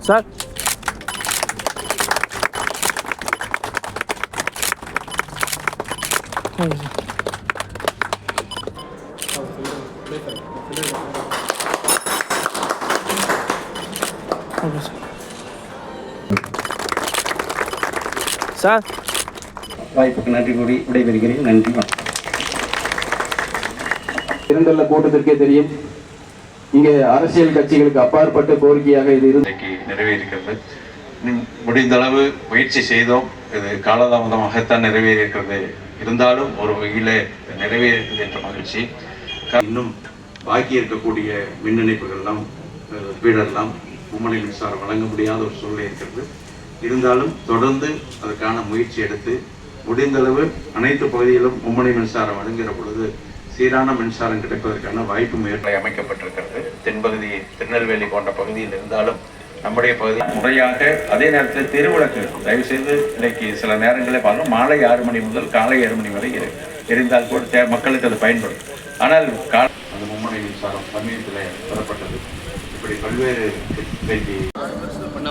Sir okay sir sir வாய்ப்புக்கு நன்றி கூறி விடைபெறுகிறேன். நன்றி. இருந்துள்ள கூட்டத்திற்கே தெரியும், இங்கே அரசியல் கட்சிகளுக்கு அப்பாற்பட்ட கோரிக்கையாக இது நிறைவேறியிருக்கிறது. முடிந்த அளவு முயற்சி செய்தோம். இது காலதாமதமாகத்தான் நிறைவேறியிருக்கிறது. இருந்தாலும் ஒரு வகையில் நிறைவேறியது என்ற மகிழ்ச்சி. இன்னும் பாக்கி இருக்கக்கூடிய மின் இணைப்புகள்லாம் வீடெல்லாம் மும்முனை மின்சாரம் வழங்க முடியாத ஒரு சூழ்நிலை இருக்கிறது. இருந்தாலும் தொடர்ந்து அதற்கான முயற்சி எடுத்து முடிந்தளவு அனைத்து பகுதியிலும் மும்முனை மின்சாரம் வழங்குகிற பொழுது சீரான மின்சாரம் கிடைப்பதற்கான வாய்ப்பு முயற்சி அமைக்கப்பட்டிருக்கிறது. தென்பகுதி திருநெல்வேலி போன்ற பகுதியில் இருந்தாலும் நம்முடைய பகுதி முறையாக அதே நேரத்தில் தெருவிளக்கு தயவுசெய்து இன்னைக்கு சில நேரங்களில் பார்க்கணும், மாலை 6 மணி முதல் காலை 7 மணி வரை எரிந்தால் கூட மக்களுக்கு அது பயன்படும். ஆனால் அந்த மும்முனை மின்சாரம் சமீபத்தில் பெறப்பட்டது. இப்படி பல்வேறு பண்ண